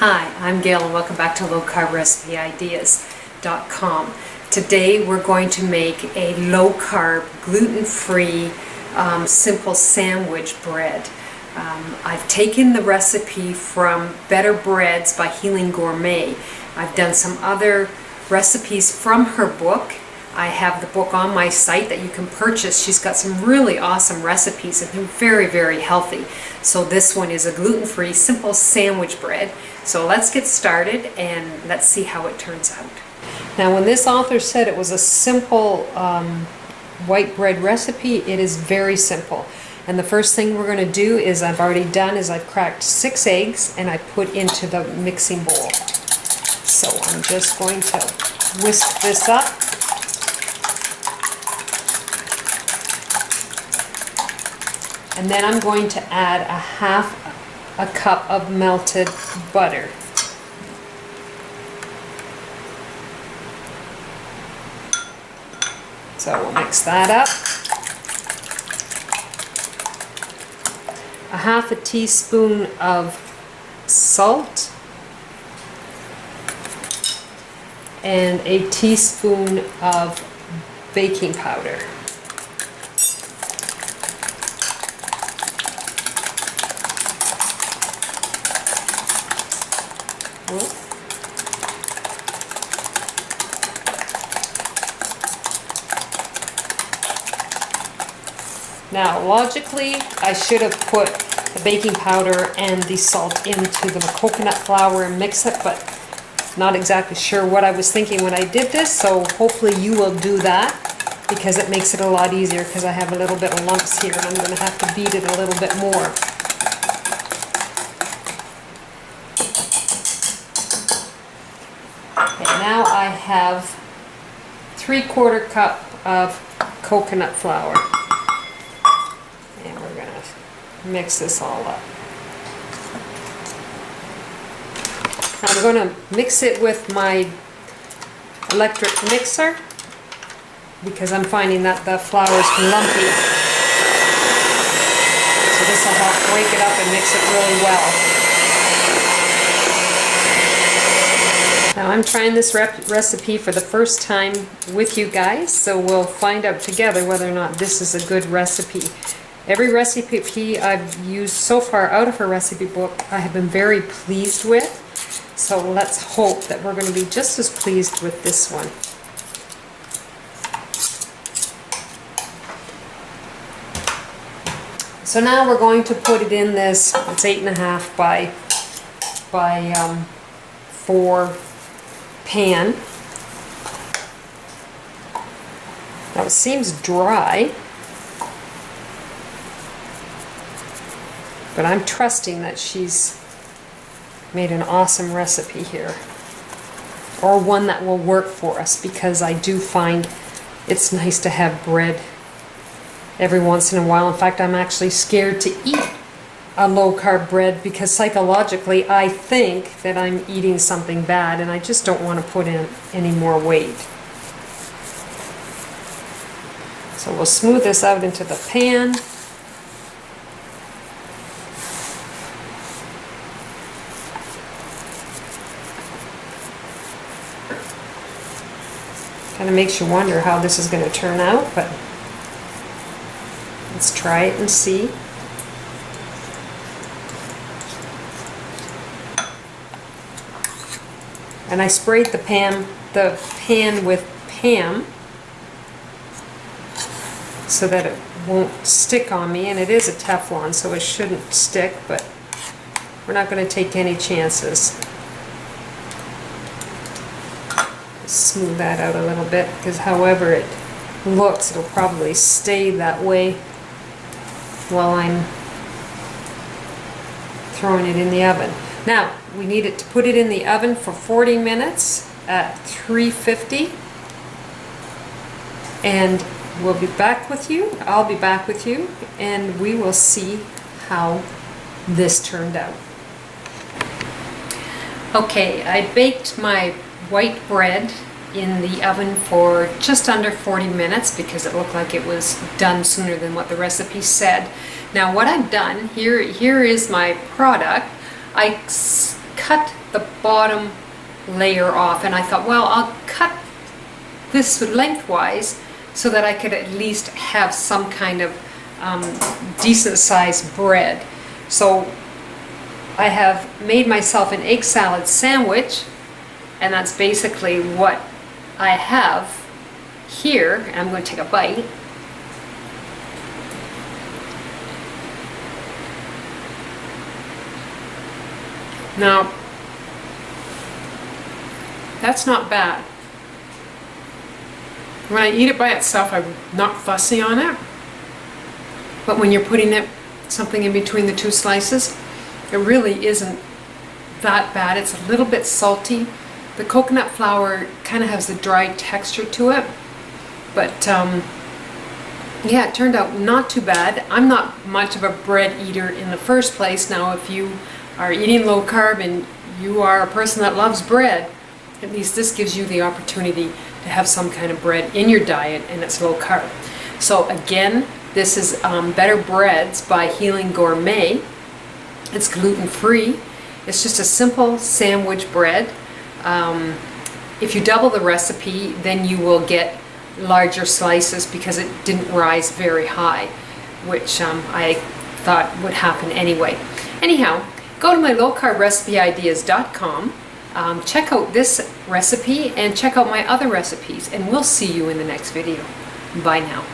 Hi, I'm Gail and welcome back to lowcarbrecipe.ideas.com. Today we're going to make a low-carb, gluten-free, simple sandwich bread. I've taken the recipe from Better Breads by Healing Gourmet. I've done some other recipes from her book. I have the book on my site that you can purchase. She's got some really awesome recipes and they're very, very healthy. So this one is a gluten-free, simple sandwich bread. So let's get started and let's see how it turns out. Now when this author said it was a simple white bread recipe, it is very simple. And the first thing we're going to do is I've cracked 6 eggs and I put into the mixing bowl. So I'm just going to whisk this up. And then I'm going to add a half a cup of melted butter. So we'll mix that up. A half a teaspoon of salt and a teaspoon of baking powder. Now, logically, I should have put the baking powder and the salt into the coconut flour and mix it, but not exactly sure what I was thinking when I did this, so hopefully you will do that because it makes it a lot easier because I have a little bit of lumps here and I'm going to have to beat it a little bit more. And now I have 3/4 cup of coconut flour. And we're going to mix this all up. I'm going to mix it with my electric mixer because I'm finding that the flour is lumpy. So this will help break it up and mix it really well. Now I'm trying this recipe for the first time with you guys, so we'll find out together whether or not this is a good recipe. Every recipe I've used so far out of her recipe book I have been very pleased with, so let's hope that we're going to be just as pleased with this one. So now we're going to put it in this, it's 8.5 by 4 pan. Now it seems dry, but I'm trusting that she's made an awesome recipe here, or one that will work for us, because I do find it's nice to have bread every once in a while. In fact, I'm actually scared to eat a low-carb bread because psychologically I think that I'm eating something bad and I just don't want to put in any more weight. So we'll smooth this out into the pan. Kind of makes you wonder how this is going to turn out, but let's try it and see. And I sprayed the pan with Pam so that it won't stick on me, and it is a Teflon so it shouldn't stick, but we're not going to take any chances. Smooth that out a little bit because however it looks, it'll probably stay that way while I'm throwing it in the oven. Now we need it to put it in the oven for 40 minutes at 350, and we'll be back with you. I'll be back with you and we will see how this turned out. Okay, I baked my white bread in the oven for just under 40 minutes because it looked like it was done sooner than what the recipe said. Now what I've done, here is my product. I cut the bottom layer off, and I thought, well, I'll cut this lengthwise so that I could at least have some kind of decent sized bread. So I have made myself an egg salad sandwich, and that's basically what I have here. And I'm going to take a bite. Now, that's not bad. When I eat it by itself, I'm not fussy on it. But when you're putting something in between the two slices, it really isn't that bad. It's a little bit salty. The coconut flour kind of has a dry texture to it. But yeah, it turned out not too bad. I'm not much of a bread eater in the first place. Now, if you are eating low carb and you are a person that loves bread, at least this gives you the opportunity to have some kind of bread in your diet, and it's low carb. So again, this is Better Breads by Healing Gourmet. It's gluten-free. It's just a simple sandwich bread. If you double the recipe, then you will get larger slices because it didn't rise very high, which I thought would happen anyway. Anyhow, go to my lowcarbrecipe.ideas.com. Check out this recipe and check out my other recipes, and we'll see you in the next video. Bye now.